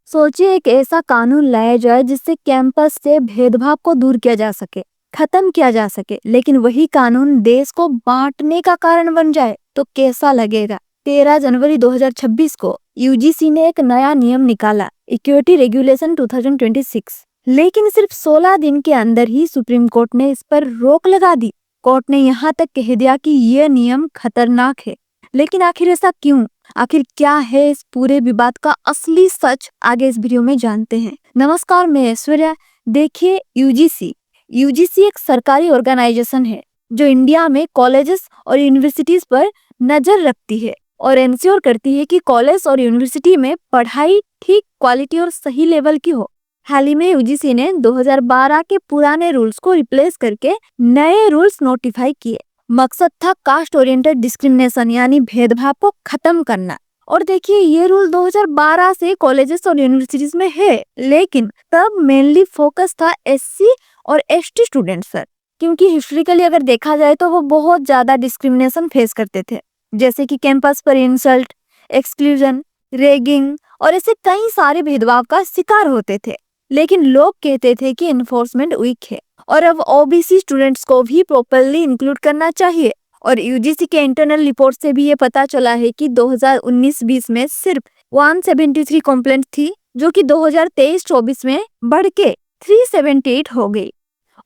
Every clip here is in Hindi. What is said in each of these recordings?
सोचिए एक ऐसा कानून लाया जाए जिससे कैंपस से भेदभाव को दूर किया जा सके, खत्म किया जा सके, लेकिन वही कानून देश को बांटने का कारण बन जाए तो कैसा लगेगा। 13 जनवरी 2026 को यूजीसी ने एक नया नियम निकाला, इक्विटी रेगुलेशन 2026। लेकिन सिर्फ 16 दिन के अंदर ही सुप्रीम कोर्ट ने इस पर रोक लगा दी। कोर्ट ने यहाँ तक कह दिया कि ये नियम खतरनाक है। लेकिन आखिर ऐसा क्यों? आखिर क्या है इस पूरे विवाद का असली सच, आगे इस वीडियो में जानते हैं। नमस्कार, मैं ऐश्वर्या। देखिए, यूजीसी एक सरकारी ऑर्गेनाइजेशन है जो इंडिया में कॉलेजेस और यूनिवर्सिटीज पर नजर रखती है और इंश्योर करती है कि कॉलेज और यूनिवर्सिटी में पढ़ाई ठीक क्वालिटी और सही लेवल की हो। हाल ही में यूजीसी ने 2012 के पुराने रूल्स को रिप्लेस करके नए रूल्स नोटिफाई किए। मकसद था कास्ट ओरिएंटेड डिस्क्रिमिनेशन यानी भेदभाव को खत्म करना। और देखिए, ये रूल 2012 से कॉलेजेस और यूनिवर्सिटीज में है, लेकिन तब मेनली फोकस था एससी और एसटी स्टूडेंट्स पर, क्योंकि हिस्टोरिकली अगर देखा जाए तो वो बहुत ज्यादा डिस्क्रिमिनेशन फेस करते थे, जैसे कि कैंपस पर इंसल्ट, एक्सक्लूजन, रेगिंग और ऐसे कई सारे भेदभाव का शिकार होते थे। लेकिन लोग कहते थे कि एनफोर्समेंट वीक है और अब ओबीसी स्टूडेंट्स को भी प्रॉपर्ली इंक्लूड करना चाहिए। और यूजीसी के इंटरनल रिपोर्ट से भी ये पता चला है कि 2019-20 में सिर्फ 173 कंप्लेंट थी, जो कि 2023-24 में बढ़ के 378 हो गई।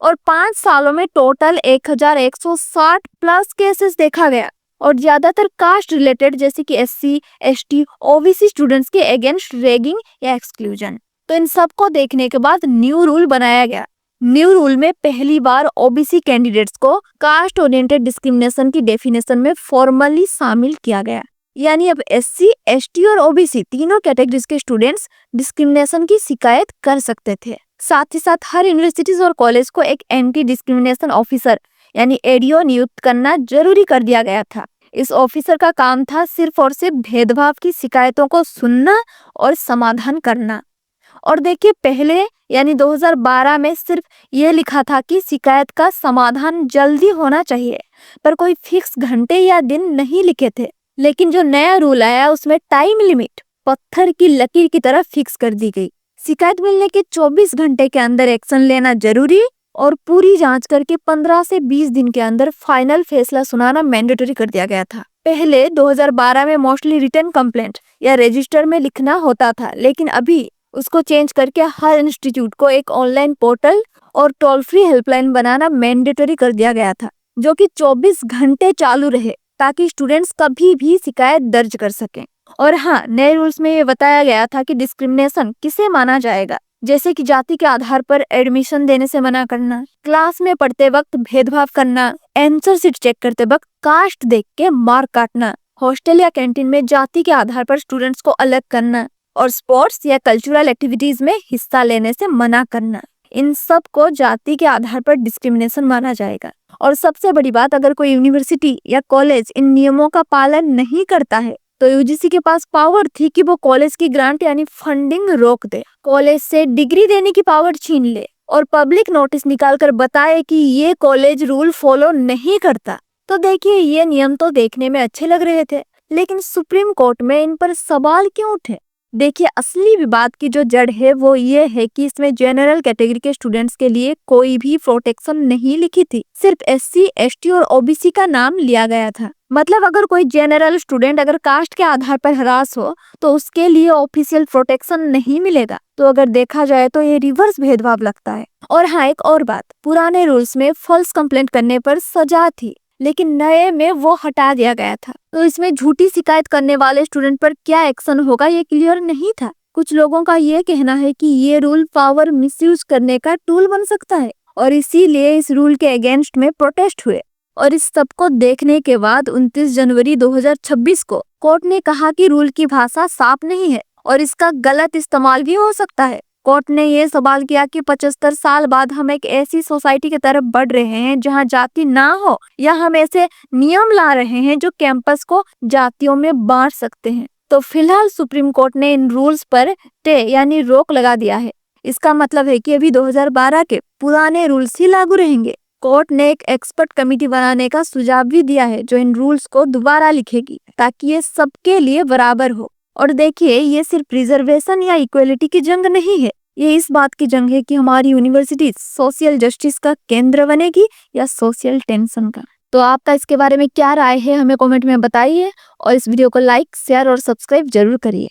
और 5 सालों में टोटल 1160 प्लस केसेस देखा गया, और ज्यादातर कास्ट रिलेटेड, जैसे कि एससी, एसटी, ओबीसी स्टूडेंट्स के अगेंस्ट रेगिंग या एक्सक्लूजन। तो इन सब को देखने के बाद न्यू रूल बनाया गया। न्यू रूल में पहली बार ओबीसी कैंडिडेट्स को कास्ट ओरिएंटेड डिस्क्रिमिनेशन की डेफिनेशन में फॉर्मली शामिल किया गया। यानी अब एससी, एसटी और ओबीसी तीनों कैटेगरीज के स्टूडेंट्स डिस्क्रिमिनेशन की शिकायत कर सकते थे। साथ ही साथ हर यूनिवर्सिटीज और कॉलेज को एक एंटी डिस्क्रिमिनेशन ऑफिसर यानी एडीओ नियुक्त करना जरूरी कर दिया गया था। इस ऑफिसर का काम था सिर्फ और सिर्फ भेदभाव की शिकायतों को सुनना और समाधान करना। और देखिए, पहले यानी 2012 में सिर्फ ये लिखा था कि शिकायत का समाधान जल्दी होना चाहिए, पर कोई फिक्स घंटे या दिन नहीं लिखे थे। लेकिन जो नया रूल आया उसमें टाइम लिमिट पत्थर की लकीर की तरह फिक्स कर दी गई। शिकायत मिलने के 24 घंटे के अंदर एक्शन लेना जरूरी और पूरी जांच करके 15 से 20 दिन के अंदर फाइनल फैसला सुनाना मैंडेटरी कर दिया गया था। पहले 2012 में मोस्टली रिटन कंप्लेंट या रजिस्टर में लिखना होता था, लेकिन अभी उसको चेंज करके हर इंस्टीट्यूट को एक ऑनलाइन पोर्टल और टोल फ्री हेल्पलाइन बनाना मैंडेटरी कर दिया गया था, जो कि 24 घंटे चालू रहे ताकि स्टूडेंट्स कभी भी शिकायत दर्ज कर सकें। और हाँ, नए रूल्स में ये बताया गया था कि डिस्क्रिमिनेशन किसे माना जाएगा, जैसे कि जाति के आधार पर एडमिशन देने से मना करना, क्लास में पढ़ते वक्त भेदभाव करना, आंसर शीट चेक करते वक्त कास्ट देख के मार्क काटना, हॉस्टल या कैंटीन में जाति के आधार पर स्टूडेंट्स को अलग करना और स्पोर्ट्स या कल्चरल एक्टिविटीज में हिस्सा लेने से मना करना। इन सब को जाति के आधार पर डिस्क्रिमिनेशन माना जाएगा। और सबसे बड़ी बात, अगर कोई यूनिवर्सिटी या कॉलेज इन नियमों का पालन नहीं करता है तो यूजीसी के पास पावर थी कि वो कॉलेज की ग्रांट यानी फंडिंग रोक दे, कॉलेज से डिग्री देने की पावर छीन ले और पब्लिक नोटिस निकालकर बताए कि ये कॉलेज रूल फॉलो नहीं करता। तो देखिए, ये नियम तो देखने में अच्छे लग रहे थे, लेकिन सुप्रीम कोर्ट में इन पर सवाल क्यों उठे? देखिए, असली विवाद की जो जड़ है वो ये है कि इसमें जनरल कैटेगरी के स्टूडेंट्स के लिए कोई भी प्रोटेक्शन नहीं लिखी थी, सिर्फ एससी, एसटी और ओबीसी का नाम लिया गया था। मतलब अगर कोई जनरल स्टूडेंट अगर कास्ट के आधार पर हरास हो तो उसके लिए ऑफिशियल प्रोटेक्शन नहीं मिलेगा। तो अगर देखा जाए तो ये रिवर्स भेदभाव लगता है। और हाँ, एक और बात, पुराने रूल्स में फॉल्स कंप्लेंट करने पर सजा थी, लेकिन नए में वो हटा दिया गया था। तो इसमें झूठी शिकायत करने वाले स्टूडेंट पर क्या एक्शन होगा ये क्लियर नहीं था। कुछ लोगों का ये कहना है कि ये रूल पावर मिसयूज करने का टूल बन सकता है और इसीलिए इस रूल के अगेंस्ट में प्रोटेस्ट हुए। और इस सब को देखने के बाद 29 जनवरी 2026 को कोर्ट ने कहा कि रूल की भाषा साफ नहीं है और इसका गलत इस्तेमाल भी हो सकता है। कोर्ट ने ये सवाल किया कि 75 साल बाद हम एक ऐसी सोसाइटी की तरफ बढ़ रहे हैं जहां जाति ना हो, या हम ऐसे नियम ला रहे हैं जो कैंपस को जातियों में बांट सकते हैं। तो फिलहाल सुप्रीम कोर्ट ने इन रूल्स पर स्टे यानी रोक लगा दिया है। इसका मतलब है कि अभी 2012 के पुराने रूल्स ही लागू रहेंगे। कोर्ट ने एक एक्सपर्ट कमेटी बनाने का सुझाव भी दिया है जो इन रूल्स को दोबारा लिखेगी ताकि ये सबके लिए बराबर हो। और देखिए, ये सिर्फ रिजर्वेशन या इक्वलिटी की जंग नहीं है, ये इस बात की जंग है कि हमारी यूनिवर्सिटी सोशल जस्टिस का केंद्र बनेगी या सोशल टेंशन का। तो आपका इसके बारे में क्या राय है, हमें कमेंट में बताइए और इस वीडियो को लाइक, शेयर और सब्सक्राइब जरूर करिए।